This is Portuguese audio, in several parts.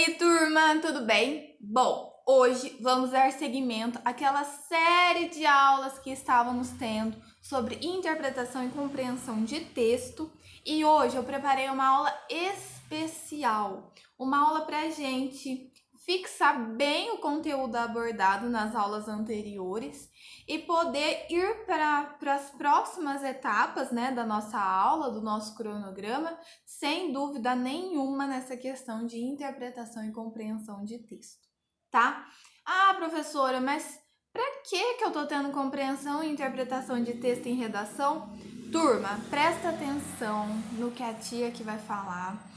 aí, turma, tudo bem? Bom, hoje vamos dar seguimento àquela série de aulas que estávamos tendo sobre interpretação e compreensão de texto. E hoje eu preparei uma aula especial, uma aula para a gente fixar bem o conteúdo abordado nas aulas anteriores e poder ir para as próximas etapas, né, da nossa aula, do nosso cronograma, sem dúvida nenhuma nessa questão de interpretação e compreensão de texto, tá? Ah, professora, mas para que eu tô tendo compreensão e interpretação de texto em redação? Turma, presta atenção no que a tia aqui vai falar.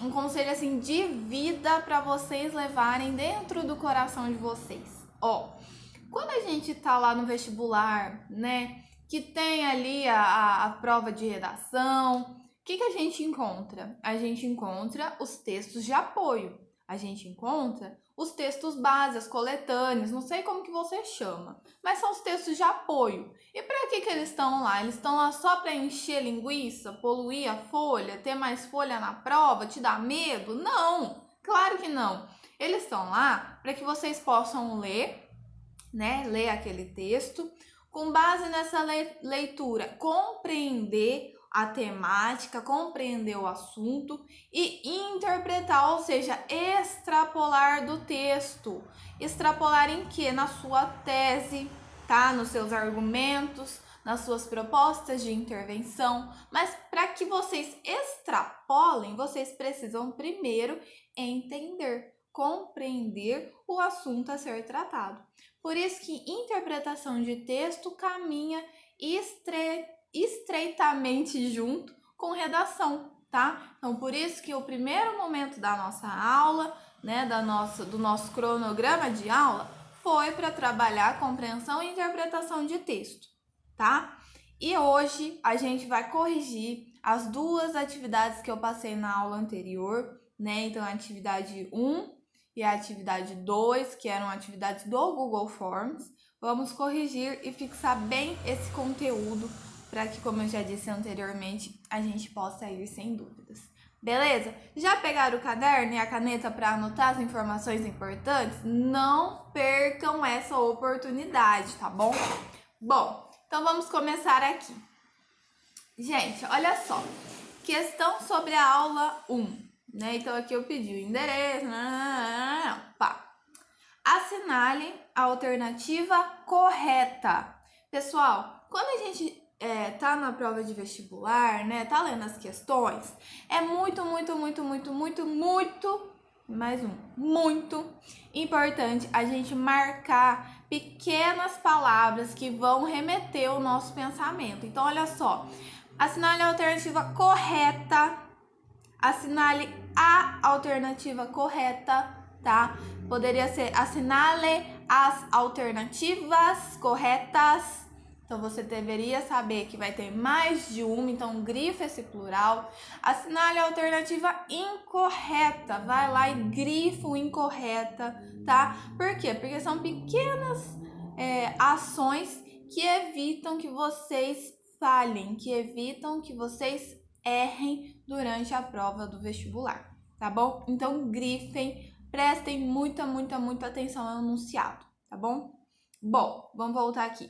Um conselho assim de vida para vocês levarem dentro do coração de vocês. Quando a gente tá lá no vestibular, né, que tem ali a prova de redação, o que a gente encontra? A gente encontra os textos de apoio, a gente encontra os textos base, as coletâneas, não sei como que você chama, mas são os textos de apoio. E para que eles estão lá? Eles estão lá só para encher linguiça, poluir a folha, ter mais folha na prova, te dar medo? Não, claro que não. Eles estão lá para que vocês possam ler, né, ler aquele texto, com base nessa leitura, compreender a temática, compreender o assunto e interpretar, ou seja, extrapolar do texto. Extrapolar em quê? Na sua tese, tá? Nos seus argumentos, nas suas propostas de intervenção. Mas para que vocês extrapolem, vocês precisam primeiro entender, compreender o assunto a ser tratado. Por isso que interpretação de texto caminha estreitamente junto com redação, tá? Então, por isso que o primeiro momento da nossa aula, né, do nosso cronograma de aula, foi para trabalhar compreensão e interpretação de texto, tá? E hoje a gente vai corrigir as duas atividades que eu passei na aula anterior, né? Então, a atividade 1 e a atividade 2, que eram atividades do Google Forms. Vamos corrigir e fixar bem esse conteúdo para que, como eu já disse anteriormente, a gente possa ir sem dúvidas. Beleza? Já pegaram o caderno e a caneta para anotar as informações importantes? Não percam essa oportunidade, tá bom? Bom, então vamos começar aqui. Gente, olha só. Questão sobre a aula 1. Né? Então, aqui eu pedi o endereço. Pá. Assinale a alternativa correta. Pessoal, quando a gente tá na prova de vestibular, né? Tá lendo as questões, é muito importante a gente marcar pequenas palavras que vão remeter o nosso pensamento. Então, olha só. Assinale a alternativa correta. Assinale a alternativa correta, tá? Poderia ser assinale as alternativas corretas. Então, você deveria saber que vai ter mais de uma, então grifa esse plural. Assinale a alternativa incorreta. Vai lá e grifa o incorreta, tá? Por quê? Porque são pequenas ações que evitam que vocês falhem, que evitam que vocês errem durante a prova do vestibular, tá bom? Então, grifem, prestem muita atenção ao enunciado, tá bom? Bom, vamos voltar aqui.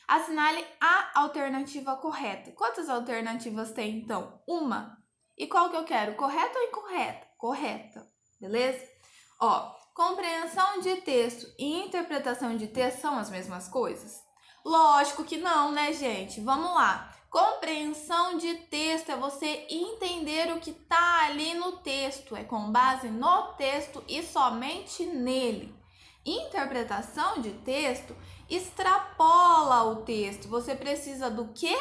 Assinale a alternativa correta. Quantas alternativas tem, então? Uma. E qual que eu quero? Correta ou incorreta? Correta, beleza? Compreensão de texto e interpretação de texto são as mesmas coisas? Lógico que não, né, gente? Vamos lá. Compreensão de texto é você entender o que está ali no texto, é com base no texto e somente nele. Interpretação de texto extrapola o texto. Você precisa do quê?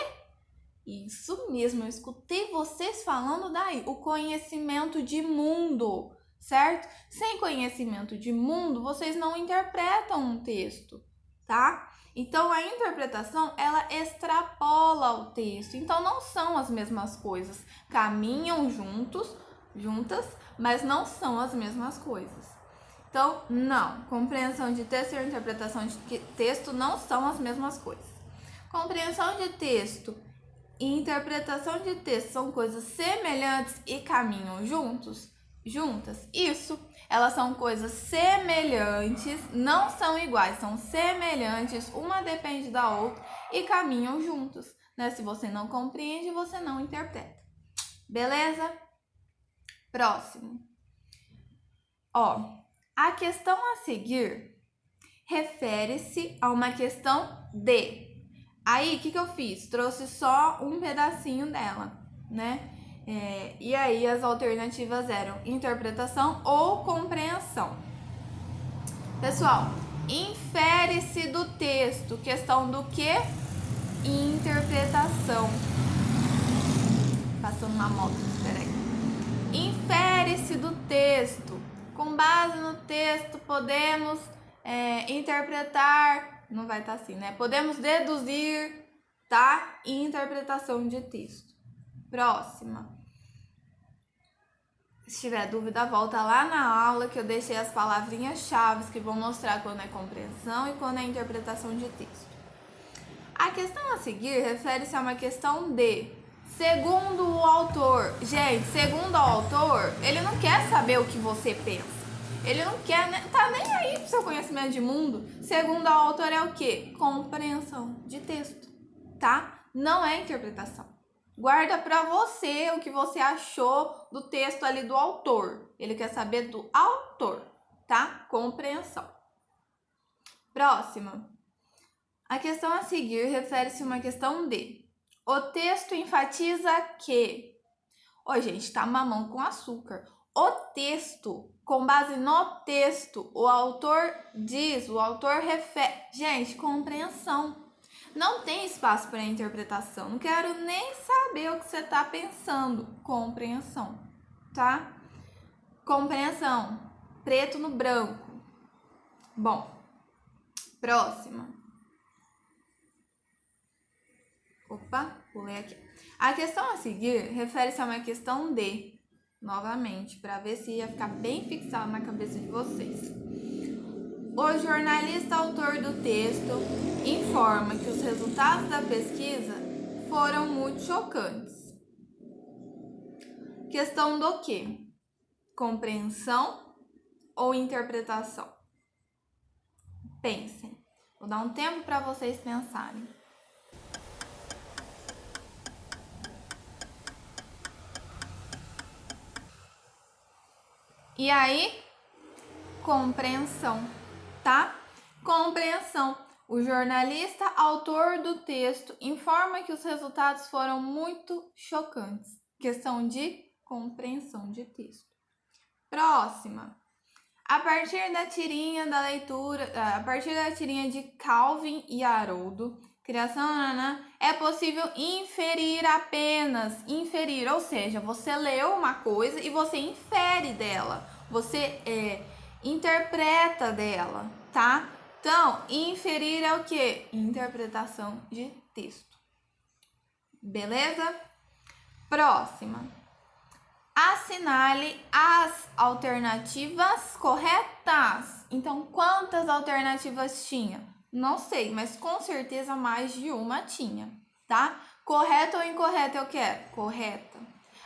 Isso mesmo, eu escutei vocês falando daí, o conhecimento de mundo, certo? Sem conhecimento de mundo, vocês não interpretam um texto, tá? Então, a interpretação, ela extrapola o texto. Então, não são as mesmas coisas. Caminham juntas, mas não são as mesmas coisas. Então, não. Compreensão de texto e interpretação de texto não são as mesmas coisas. Compreensão de texto e interpretação de texto são coisas semelhantes e caminham juntos? juntas? Isso, elas são coisas semelhantes, não são iguais, são semelhantes, uma depende da outra e caminham juntos, né? Se você não compreende, você não interpreta. Beleza? Próximo. Ó, a questão a seguir refere-se a uma questão de. Aí, o que eu fiz? Trouxe só um pedacinho dela, né? E aí, as alternativas eram interpretação ou compreensão. Pessoal, infere-se do texto. Questão do quê? Interpretação. Passando uma moto, peraí. Infere-se do texto. Com base no texto, podemos interpretar. Não vai estar assim, né? Podemos deduzir, tá? Interpretação de texto. Próxima. Se tiver dúvida, volta lá na aula que eu deixei as palavrinhas-chave que vão mostrar quando é compreensão e quando é interpretação de texto. A questão a seguir refere-se a uma questão de, segundo o autor. Gente, segundo o autor, ele não quer saber o que você pensa. Ele não quer, tá nem aí pro seu conhecimento de mundo. Segundo o autor é o quê? Compreensão de texto, tá? Não é interpretação. Guarda pra você o que você achou do texto ali do autor. Ele quer saber do autor, tá? Compreensão. Próxima. A questão a seguir refere-se a uma questão de. O texto enfatiza que. Ô, gente, tá mamão com açúcar. O texto, com base no texto, o autor diz, o autor refere. Gente, compreensão. Não tem espaço para interpretação. Não quero nem saber o que você tá pensando. Compreensão, tá? Compreensão. Preto no branco. Bom, próxima. Opa, pulei aqui. A questão a seguir refere-se a uma questão de, novamente, para ver se ia ficar bem fixado na cabeça de vocês. O jornalista autor do texto informa que os resultados da pesquisa foram muito chocantes. Questão do quê? Compreensão ou interpretação? Pensem. Vou dar um tempo para vocês pensarem. E aí, compreensão, tá? Compreensão. O jornalista, autor do texto, informa que os resultados foram muito chocantes. Questão de compreensão de texto. Próxima. A partir da tirinha da leitura, a partir da tirinha de Calvin e Haroldo, criação, é possível inferir apenas, inferir, ou seja, você leu uma coisa e você infere dela, você interpreta dela, tá? Então, inferir é o quê? Interpretação de texto. Beleza? Próxima. Assinale as alternativas corretas. Então, quantas alternativas tinha? Não sei, mas com certeza mais de uma tinha, tá? Correta ou incorreta eu quero? Correta.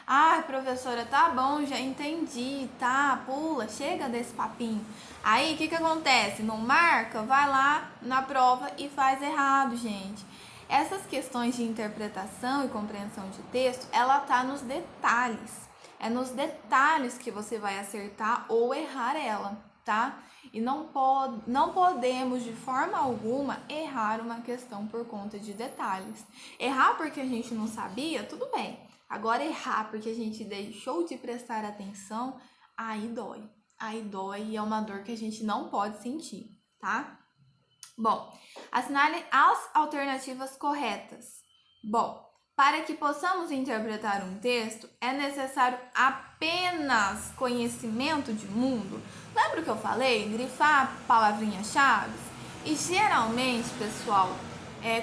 Ah, professora, tá bom, já entendi, tá? Pula, chega desse papinho. Aí, o que acontece? Não marca? Vai lá na prova e faz errado, gente. Essas questões de interpretação e compreensão de texto, ela tá nos detalhes. É nos detalhes que você vai acertar ou errar ela, tá? E não podemos, de forma alguma, errar uma questão por conta de detalhes. Errar porque a gente não sabia, tudo bem. Agora, errar porque a gente deixou de prestar atenção, aí dói. Aí dói e é uma dor que a gente não pode sentir, tá? Bom, assinale as alternativas corretas. Bom, para que possamos interpretar um texto, é necessário apenas conhecimento de mundo. Lembra o que eu falei? Grifar palavrinhas-chave? E geralmente, pessoal,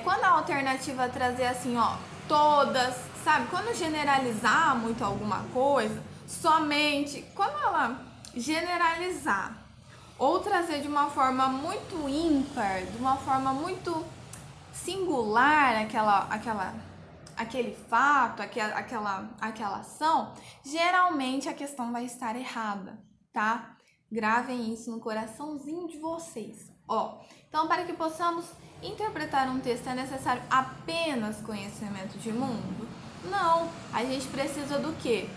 quando a alternativa trazer assim, ó, todas, sabe? Quando generalizar muito alguma coisa, somente, quando ela generalizar ou trazer de uma forma muito ímpar, de uma forma muito singular aquele fato, aquela ação, geralmente a questão vai estar errada, tá? Gravem isso no coraçãozinho de vocês. Ó, então, para que possamos interpretar um texto, é necessário apenas conhecimento de mundo? Não, a gente precisa do quê?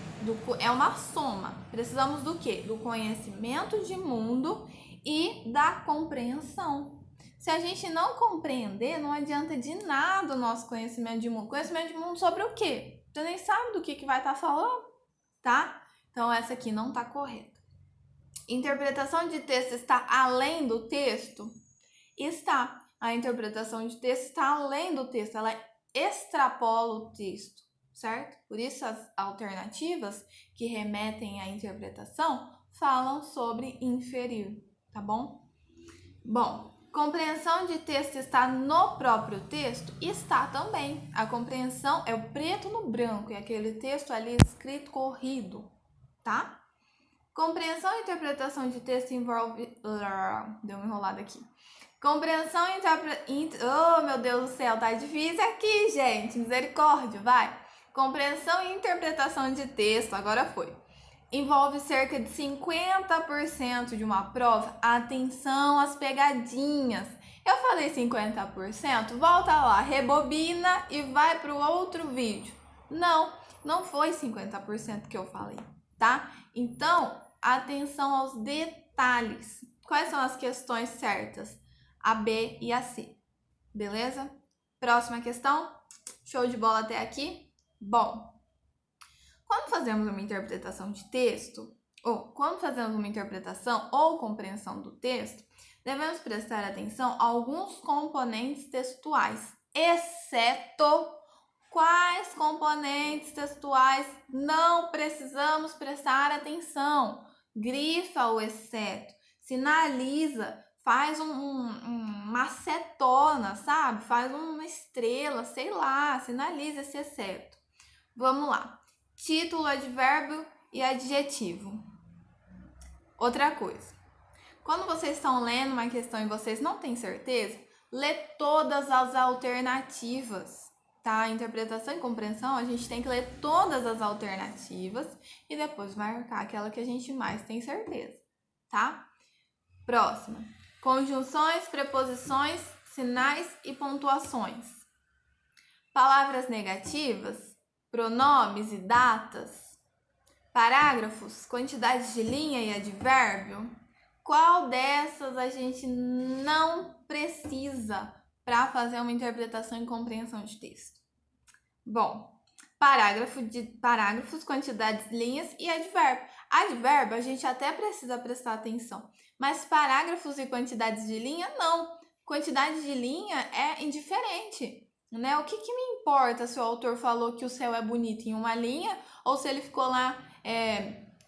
É uma soma. Precisamos do quê? Do conhecimento de mundo e da compreensão. Se a gente não compreender, não adianta de nada o nosso conhecimento de mundo. Conhecimento de mundo sobre o quê? Você nem sabe do que vai estar falando, tá? Então, essa aqui não está correta. Interpretação de texto está além do texto? Está. A interpretação de texto está além do texto, ela extrapola o texto, certo? Por isso as alternativas que remetem à interpretação falam sobre inferir, tá bom? Bom, compreensão de texto está no próprio texto? Está também. A compreensão é o preto no branco, é aquele texto ali escrito corrido, tá? Compreensão e interpretação de texto envolve... Deu uma enrolada aqui. Compreensão e interpretação... Oh, meu Deus do céu, tá difícil aqui, gente. Misericórdia, vai. Compreensão e interpretação de texto, agora foi. Envolve cerca de 50% de uma prova. Atenção às pegadinhas. Eu falei 50%? Volta lá, rebobina e vai para o outro vídeo. Não foi 50% que eu falei, tá? Então, atenção aos detalhes. Quais são as questões certas? A B e a C. Beleza? Próxima questão. Show de bola até aqui? Bom, quando fazemos uma interpretação de texto, ou quando fazemos uma interpretação ou compreensão do texto, devemos prestar atenção a alguns componentes textuais, exceto quais componentes textuais não precisamos prestar atenção. Grifa o exceto, sinaliza, faz uma setona, sabe? Faz uma estrela, sei lá, sinaliza esse exceto. Vamos lá. Título, advérbio e adjetivo. Outra coisa. Quando vocês estão lendo uma questão e vocês não têm certeza, lê todas as alternativas, tá? Interpretação e compreensão, a gente tem que ler todas as alternativas e depois marcar aquela que a gente mais tem certeza, tá? Próxima. Conjunções, preposições, sinais e pontuações. Palavras negativas, pronomes e datas. Parágrafos, quantidades de linha e advérbio. Qual dessas a gente não precisa para fazer uma interpretação e compreensão de texto? Bom, parágrafos, quantidades de linhas e advérbio. Advérbio a gente até precisa prestar atenção, mas parágrafos e quantidades de linha, não. Quantidade de linha é indiferente, né? O que me importa se o autor falou que o céu é bonito em uma linha ou se ele ficou lá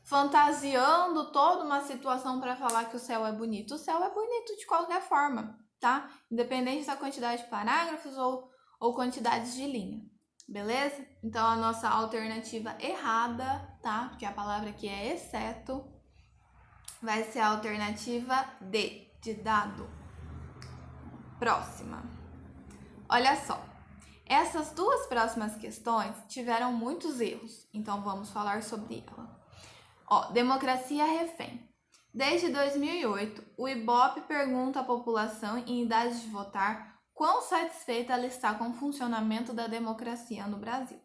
fantasiando toda uma situação para falar que o céu é bonito. O céu é bonito de qualquer forma, tá? Independente da quantidade de parágrafos ou quantidades de linha, beleza? Então, a nossa alternativa errada, tá? Porque a palavra aqui é exceto, vai ser a alternativa D, de dado. Próxima. Olha só. Essas duas próximas questões tiveram muitos erros, então vamos falar sobre ela. Ó, democracia refém. Desde 2008, o IBOPE pergunta à população em idade de votar quão satisfeita ela está com o funcionamento da democracia no Brasil.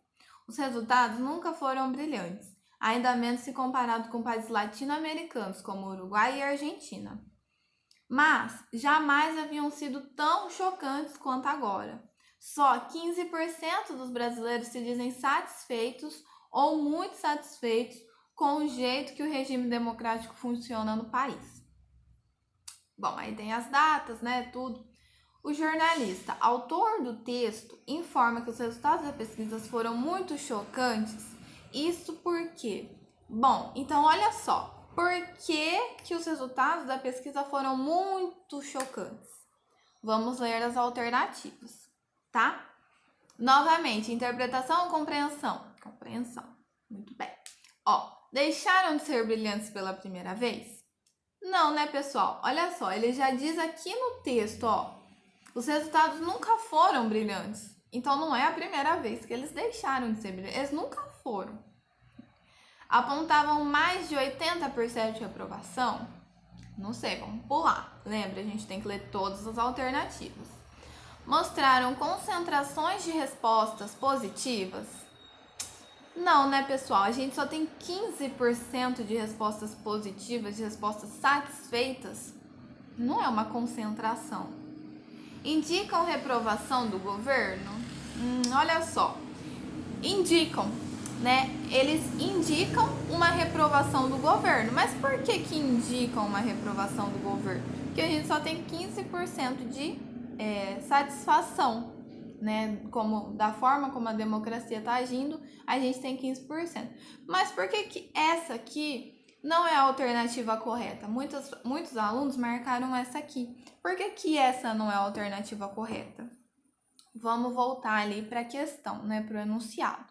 Os resultados nunca foram brilhantes, ainda menos se comparado com países latino-americanos como Uruguai e Argentina. Mas jamais haviam sido tão chocantes quanto agora. Só 15% dos brasileiros se dizem satisfeitos ou muito satisfeitos com o jeito que o regime democrático funciona no país. Bom, aí tem as datas, né, tudo. O jornalista, autor do texto, informa que os resultados da pesquisa foram muito chocantes. Isso por quê? Bom, então olha só. Por que os resultados da pesquisa foram muito chocantes? Vamos ler as alternativas, tá? Novamente, interpretação ou compreensão? Compreensão. Muito bem. Ó, deixaram de ser brilhantes pela primeira vez? Não, né, pessoal? Olha só, ele já diz aqui no texto, ó, os resultados nunca foram brilhantes. Então não é a primeira vez que eles deixaram de ser brilhantes. Eles nunca foram. Apontavam mais de 80% de reprovação? Não sei, vamos pular. Lembra, a gente tem que ler todas as alternativas. Mostraram concentrações de respostas positivas? Não, né, pessoal? A gente só tem 15% de respostas positivas, de respostas satisfeitas. Não é uma concentração. Indicam reprovação do governo? Olha só. Indicam, né? Eles indicam uma reprovação do governo. Mas por que indicam uma reprovação do governo? Porque a gente só tem 15% de satisfação, né? Da forma como a democracia está agindo, a gente tem 15%. Mas por que essa aqui não é a alternativa correta? Muitos alunos marcaram essa aqui. Por que essa não é a alternativa correta? Vamos voltar ali para a questão, né? Para o enunciado.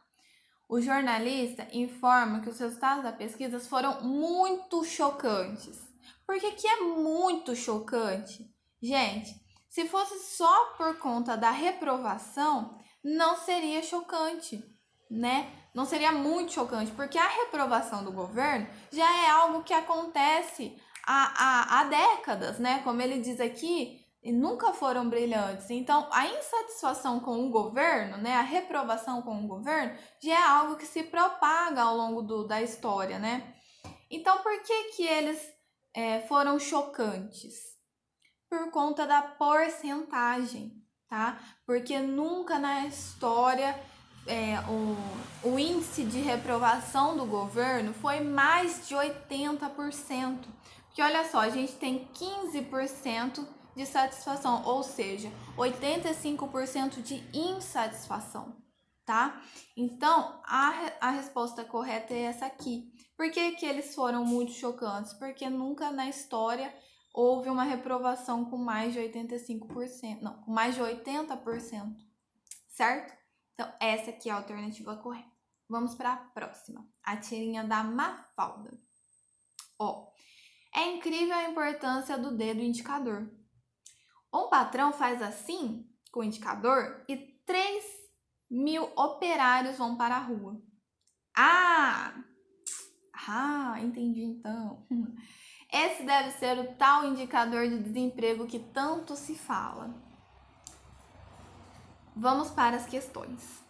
O jornalista informa que os resultados da pesquisa foram muito chocantes. Por que é muito chocante? Gente, se fosse só por conta da reprovação, não seria chocante, né? Não seria muito chocante, porque a reprovação do governo já é algo que acontece há décadas, né? Como ele diz aqui, nunca foram brilhantes. Então, a insatisfação com o governo, né? A reprovação com o governo já é algo que se propaga ao longo da história, né? Então, por que eles foram chocantes? Por conta da porcentagem, tá? Porque nunca na história o índice de reprovação do governo foi mais de 80%. Porque olha só, a gente tem 15% de satisfação, ou seja, 85% de insatisfação, tá? Então, a resposta correta é essa aqui. Por que eles foram muito chocantes? Porque nunca na história houve uma reprovação com mais de 85%, não, com mais de 80%, certo? Então, essa aqui é a alternativa correta. Vamos para a próxima, a tirinha da Mafalda. Ó, é incrível a importância do dedo indicador. Um patrão faz assim com o indicador e 3.000 operários vão para a rua. Entendi então. Esse deve ser o tal indicador de desemprego que tanto se fala. Vamos para as questões.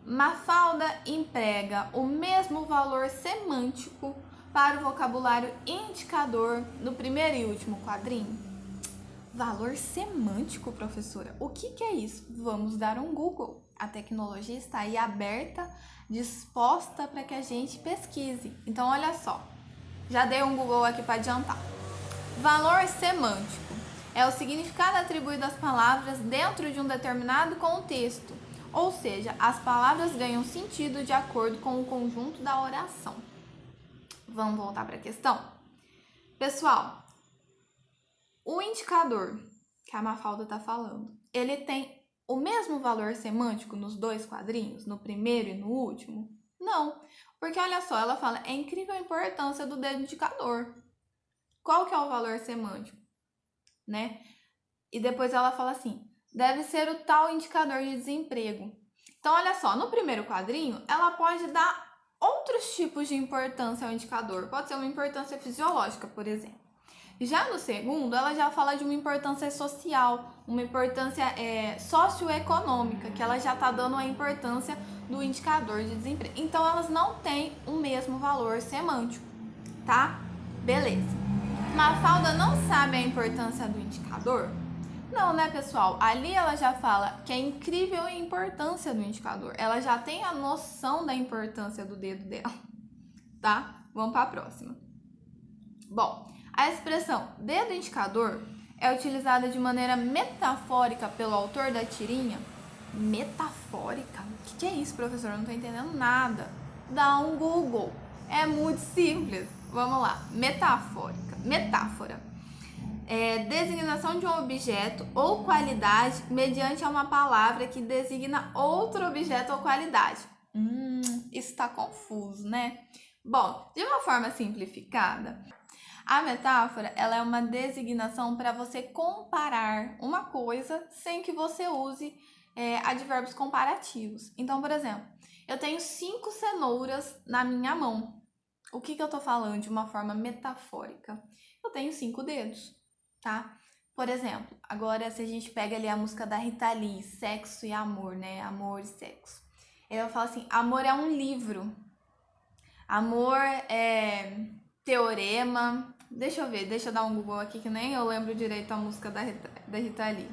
Mafalda emprega o mesmo valor semântico para o vocabulário indicador no primeiro e último quadrinho. Valor semântico, professora? O que é isso? Vamos dar um Google. A tecnologia está aí aberta, disposta para que a gente pesquise. Então, olha só. Já dei um Google aqui para adiantar. Valor semântico é o significado atribuído às palavras dentro de um determinado contexto. Ou seja, as palavras ganham sentido de acordo com o conjunto da oração. Vamos voltar para a questão? Pessoal, o indicador que a Mafalda está falando, ele tem o mesmo valor semântico nos dois quadrinhos, no primeiro e no último? Não, porque olha só, ela fala, é incrível a importância do dedo indicador. Qual que é o valor semântico, né? E depois ela fala assim, deve ser o tal indicador de desemprego. Então, olha só, no primeiro quadrinho, ela pode dar outros tipos de importância ao indicador. Pode ser uma importância fisiológica, por exemplo. Já no segundo, ela já fala de uma importância social, uma importância socioeconômica, que ela já está dando a importância do indicador de desemprego. Então, elas não têm o mesmo valor semântico, tá? Beleza. Mafalda não sabe a importância do indicador? Não, né, pessoal? Ali ela já fala que é incrível a importância do indicador. Ela já tem a noção da importância do dedo dela, tá? Vamos para a próxima. Bom, a expressão dedo indicador é utilizada de maneira metafórica pelo autor da tirinha. Metafórica? O que é isso, professor? Eu não tô entendendo nada. Dá um Google. É muito simples. Vamos lá. Metafórica. Metáfora. Designação de um objeto ou qualidade mediante uma palavra que designa outro objeto ou qualidade. Isso tá confuso, né? Bom, de uma forma simplificada, a metáfora ela é uma designação para você comparar uma coisa sem que você use advérbios comparativos. Então, por exemplo, eu tenho 5 cenouras na minha mão. O que eu tô falando de uma forma metafórica? Eu tenho 5 dedos, tá? Por exemplo, agora se a gente pega ali a música da Rita Lee, Sexo e Amor, né? Amor e Sexo. Ela fala assim, amor é um livro. Amor é teorema. Deixa eu ver, deixa eu dar um Google aqui que nem eu lembro direito a música da Rita Lee.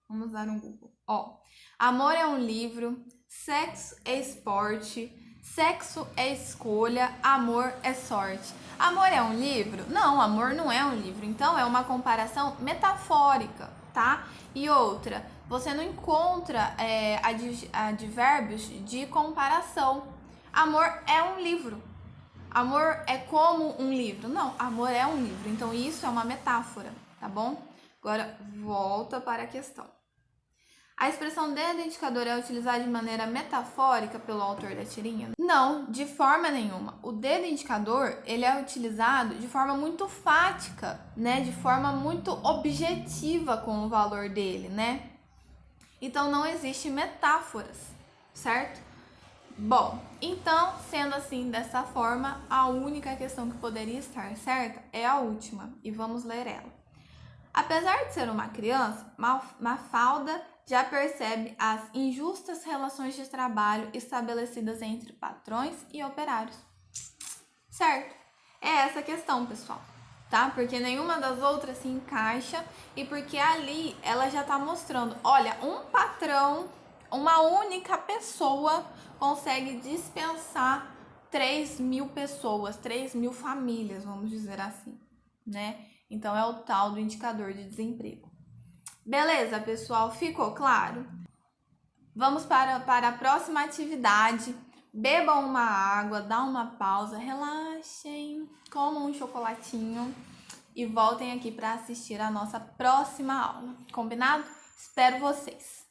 Vamos dar um Google. Ó, amor é um livro, sexo é esporte, sexo é escolha, amor é sorte. Amor é um livro? Não, amor não é um livro. Então é uma comparação metafórica, tá? E outra, você não encontra advérbios de comparação. Amor é um livro. Amor é como um livro. Não, amor é um livro. Então isso é uma metáfora, tá bom? Agora volta para a questão. A expressão dedicador é utilizada de maneira metafórica pelo autor da tirinha? Não, de forma nenhuma. O dedo indicador, ele é utilizado de forma muito fática, né? De forma muito objetiva com o valor dele, né? Então não existe metáforas, certo? Bom, então, sendo assim, dessa forma, a única questão que poderia estar certa é a última, e vamos ler ela. Apesar de ser uma criança, Mafalda já percebe as injustas relações de trabalho estabelecidas entre patrões e operários. Certo? É essa a questão, pessoal, tá? Porque nenhuma das outras se encaixa e porque ali ela já tá mostrando, olha, um patrão, uma única pessoa consegue dispensar 3.000 pessoas, 3.000 famílias, vamos dizer assim, né? Então é o tal do indicador de desemprego. Beleza, pessoal? Ficou claro? Vamos para a próxima atividade. Bebam uma água, dá uma pausa, relaxem, comam um chocolatinho e voltem aqui para assistir a nossa próxima aula. Combinado? Espero vocês!